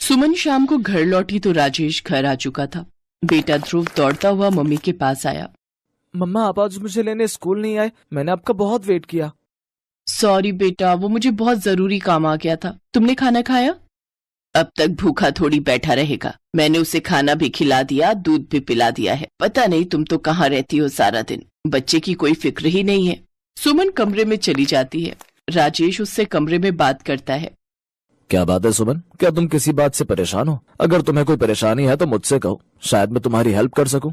सुमन शाम को घर लौटी तो राजेश घर आ चुका था। बेटा ध्रुव दौड़ता हुआ मम्मी के पास आया। मम्मा, आप आज मुझे लेने स्कूल नहीं आए, मैंने आपका बहुत वेट किया। सॉरी बेटा, वो मुझे बहुत जरूरी काम आ गया था। तुमने खाना खाया? अब तक भूखा थोड़ी बैठा रहेगा। मैंने उसे खाना भी खिला दिया, दूध भी पिला दिया है। पता नहीं तुम तो कहाँ रहती हो सारा दिन, बच्चे की कोई फिक्र ही नहीं है। सुमन कमरे में चली जाती है। राजेश उससे कमरे में बात करता है। क्या बात है सुमन, क्या तुम किसी बात से परेशान हो? अगर तुम्हें कोई परेशानी है तो मुझसे कहो, शायद मैं तुम्हारी हेल्प कर सकूं।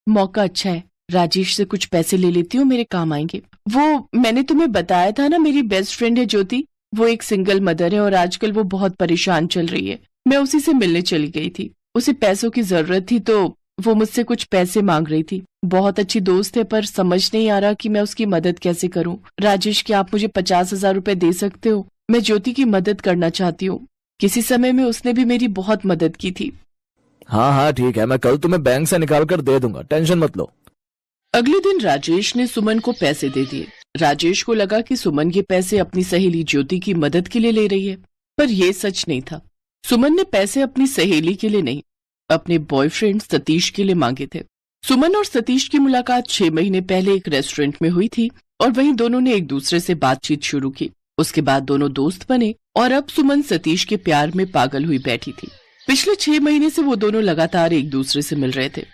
मौका अच्छा है, राजेश से कुछ पैसे ले लेती हूँ, मेरे काम आएंगे। वो मैंने तुम्हें बताया था ना, मेरी बेस्ट फ्रेंड है ज्योति। वो एक सिंगल मदर है और आजकल वो बहुत परेशान चल रही है। मैं उसी से मिलने चली गई थी। उसे पैसों की जरूरत थी तो वो मुझसे कुछ पैसे मांग रही थी। बहुत अच्छी दोस्त है पर समझ नहीं आ रहा कि मैं उसकी मदद कैसे करूं। राजेश, क्या आप मुझे 50,000 रुपए दे सकते हो? मैं ज्योति की मदद करना चाहती हूँ। किसी समय में उसने भी मेरी बहुत मदद की थी। हाँ हाँ ठीक है, मैं कल तुम्हें बैंक से निकाल कर दे दूंगा, टेंशन मत लो। अगले दिन राजेश ने सुमन को पैसे दे दिए। राजेश को लगा कि सुमन ये पैसे अपनी सहेली ज्योति की मदद के लिए ले रही है, पर यह सच नहीं था। सुमन ने पैसे अपनी सहेली के लिए नहीं, अपने बॉयफ्रेंड सतीश के लिए मांगे थे। सुमन और सतीश की मुलाकात 6 महीने पहले एक रेस्टोरेंट में हुई थी और वहीं दोनों ने एक दूसरे से बातचीत शुरू की। उसके बाद दोनों दोस्त बने और अब सुमन सतीश के प्यार में पागल हुई बैठी थी। पिछले 6 महीने से वो दोनों लगातार एक दूसरे से मिल रहे थे।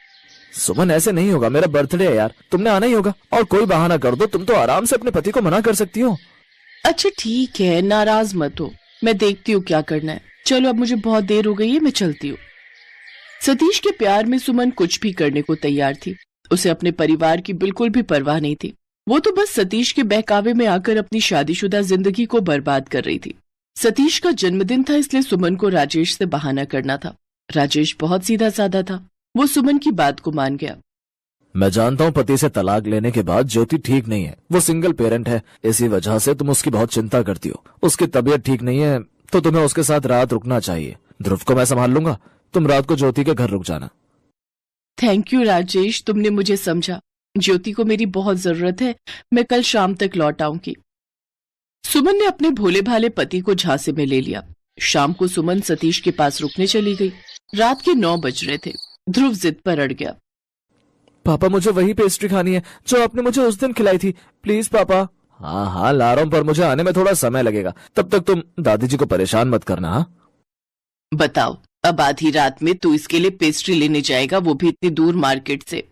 सुमन, ऐसे नहीं होगा, मेरा बर्थडे है यार, तुमने आना ही होगा। और कोई बहाना कर दो, तुम तो आराम से अपने पति को मना कर सकती हो। अच्छा ठीक है, नाराज मत हो, मैं देखती हूँ क्या करना है। चलो अब मुझे बहुत देर हो गई है, मैं चलती हूँ। सतीश के प्यार में सुमन कुछ भी करने को तैयार थी। उसे अपने परिवार की बिल्कुल भी परवाह नहीं थी। वो तो बस सतीश के बहकावे में आकर अपनी शादीशुदा जिंदगी को बर्बाद कर रही थी। सतीश का जन्मदिन था, इसलिए सुमन को राजेश से बहाना करना था। राजेश बहुत सीधा साधा था, वो सुमन की बात को मान गया। मैं जानता हूँ पति से तलाक लेने के बाद ज्योति ठीक नहीं है, वो सिंगल पेरेंट है, इसी वजह से तुम उसकी बहुत चिंता करती हो। उसकी तबीयत ठीक नहीं है तो तुम्हें उसके साथ रात रुकना चाहिए। ध्रुव को मैं संभाल लूंगा, तुम रात को ज्योति के घर रुक जाना। थैंक यू राजेश, तुमने मुझे समझा। ज्योति को मेरी बहुत जरूरत है, मैं कल शाम तक लौट आऊंगी। सुमन ने अपने भोले भाले पति को झांसे में ले लिया। शाम को सुमन सतीश के पास रुकने चली गई। रात के 9 बज रहे थे। ध्रुव जिद पर अड़ गया। पापा, मुझे वही पेस्ट्री खानी है जो आपने मुझे उस दिन खिलाई थी, प्लीज पापा। हाँ हाँ ला रहा हूं, पर मुझे आने में थोड़ा समय लगेगा, तब तक तुम दादी जी को परेशान मत करना। हाँ बताओ, अब आधी रात में तू इसके लिए पेस्ट्री लेने जाएगा, वो भी इतनी दूर मार्केट से?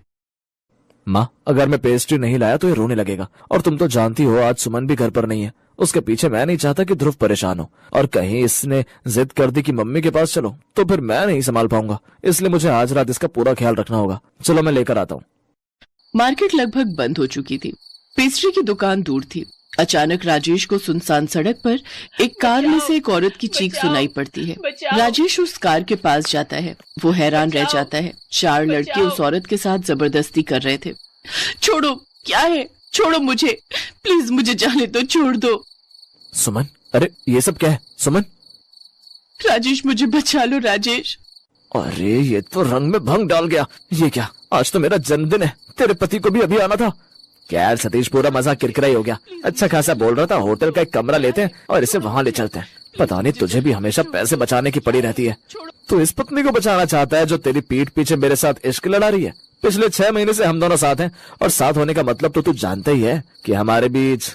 माँ, अगर मैं पेस्ट्री नहीं लाया तो ये रोने लगेगा, और तुम तो जानती हो आज सुमन भी घर पर नहीं है। उसके पीछे मैं नहीं चाहता कि ध्रुव परेशान हो, और कहीं इसने जिद कर दी कि मम्मी के पास चलो तो फिर मैं नहीं संभाल पाऊंगा, इसलिए मुझे आज रात इसका पूरा ख्याल रखना होगा। चलो मैं लेकर आता हूँ। मार्केट लगभग बंद हो चुकी थी। पेस्ट्री की दुकान दूर थी। अचानक राजेश को सुनसान सड़क पर एक कार में से एक औरत की चीख सुनाई पड़ती है। राजेश उस कार के पास जाता है। वो हैरान रह जाता है। 4 लड़के उस औरत के साथ जबरदस्ती कर रहे थे। छोड़ो, क्या है, छोड़ो मुझे, प्लीज मुझे जाने दो, छोड़ दो। सुमन, अरे ये सब क्या है? सुमन, राजेश मुझे बचा लो राजेश। अरे ये तो रंग में भंग डाल गया। ये क्या, आज तो मेरा जन्मदिन है, तेरे पति को भी अभी आना था। क्या यार सतीश, पूरा मजाक किरकिरा ही हो गया। अच्छा खासा बोल रहा था होटल का एक कमरा लेते हैं और इसे वहां ले चलते हैं। पता नहीं तुझे भी हमेशा पैसे बचाने की पड़ी रहती है। तू इस पत्नी को बचाना चाहता है जो तेरी पीठ पीछे मेरे साथ इश्क लड़ा रही है। पिछले 6 महीने से हम दोनों साथ हैं, और साथ होने का मतलब तो तू जानता ही है कि हमारे बीच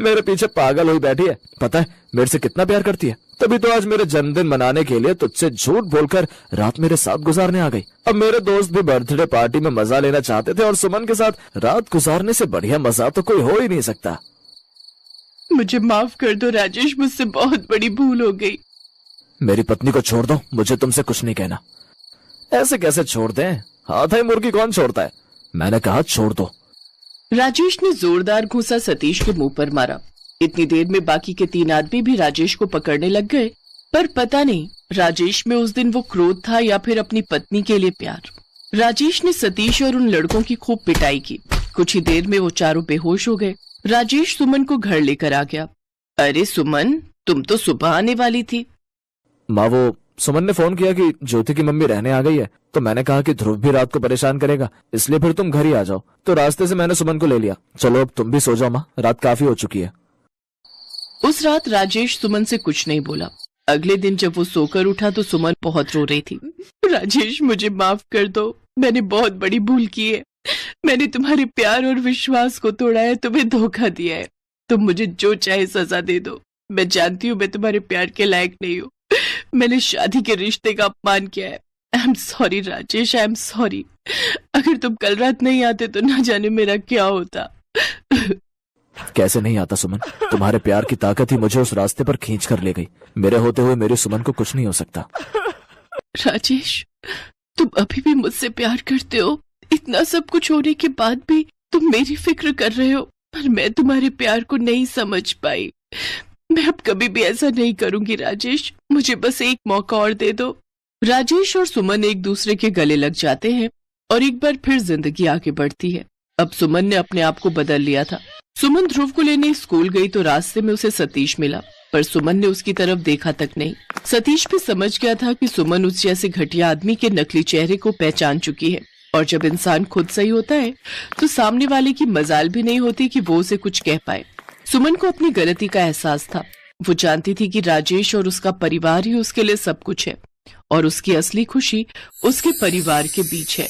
मेरे पीछे पागल हुई बैठी है। पता है मेरे से कितना प्यार करती है, तभी तो आज मेरे जन्मदिन मनाने के लिए तुझसे झूठ बोलकर रात मेरे साथ गुजारने आ गई। अब मेरे दोस्त भी बर्थडे पार्टी में मजा लेना चाहते थे, और सुमन के साथ रात गुजारने से बढ़िया मजा तो कोई हो ही नहीं सकता। मुझे माफ कर दो राजेश, मुझसे बहुत बड़ी भूल हो गई। मेरी पत्नी को छोड़ दो, मुझे तुमसे कुछ नहीं कहना। ऐसे कैसे छोड़ दें? हाथ है मुर्गी कौन छोड़ता है? मैंने कहा छोड़ दो। राजेश ने जोरदार घूंसा सतीश के मुंह पर मारा। इतनी देर में बाकी के 3 आदमी भी राजेश को पकड़ने लग गए, पर पता नहीं राजेश में उस दिन वो क्रोध था या फिर अपनी पत्नी के लिए प्यार। राजेश ने सतीश और उन लड़कों की खूब पिटाई की। कुछ ही देर में वो चारों बेहोश हो गए। राजेश सुमन को घर लेकर आ गया। अरे सुमन, तुम तो सुबह आने वाली थी। माँ, वो सुमन ने फोन किया कि ज्योति की मम्मी रहने आ गई है, तो मैंने कहा कि ध्रुव भी रात को परेशान करेगा, इसलिए फिर तुम घर ही आ जाओ। तो रास्ते से मैंने सुमन को ले लिया। चलो अब तुम भी सो जाओ माँ, रात काफी हो चुकी है। उस रात राजेश सुमन से कुछ नहीं बोला। अगले दिन जब वो सोकर उठा तो सुमन बहुत रो रही थी। राजेश, मुझे माफ कर दो, मैंने बहुत बड़ी भूल की है। मैंने तुम्हारे प्यार और विश्वास को तोड़ा है, तुम्हें धोखा दिया है। तुम मुझे जो चाहे सजा दे दो। मैं जानती हूँ मैं तुम्हारे प्यार के लायक नहीं हूँ। मैंने शादी के रिश्ते का अपमान किया है। I am sorry Rajesh, I am sorry. अगर तुम कल रात नहीं आते तो ना जाने मेरा क्या होता। कैसे नहीं आता सुमन, तुम्हारे प्यार की ताकत ही मुझे उस रास्ते पर खींच कर ले गई। मेरे होते हुए मेरी सुमन को कुछ नहीं हो सकता। राजेश, तुम अभी भी मुझसे प्यार करते हो। इतना सब कुछ होने के बाद भी तुम मेरी फिक्र कर रहे हो, पर मैं तुम्हारे प्यार को नहीं समझ पाई। मैं अब कभी भी ऐसा नहीं करूंगी राजेश, मुझे बस एक मौका और दे दो। राजेश और सुमन एक दूसरे के गले लग जाते हैं और एक बार फिर जिंदगी आगे बढ़ती है। अब सुमन ने अपने आप को बदल लिया था। सुमन ध्रुव को लेने स्कूल गई तो रास्ते में उसे सतीश मिला, पर सुमन ने उसकी तरफ देखा तक नहीं। सतीश भी समझ गया था कि सुमन उस जैसे घटिया आदमी के नकली चेहरे को पहचान चुकी है, और जब इंसान खुद सही होता है तो सामने वाले की मजाल भी नहीं होती कि वो उसे कुछ कह पाए। सुमन को अपनी गलती का एहसास था। वो जानती थी कि राजेश और उसका परिवार ही उसके लिए सब कुछ है, और उसकी असली खुशी उसके परिवार के बीच है।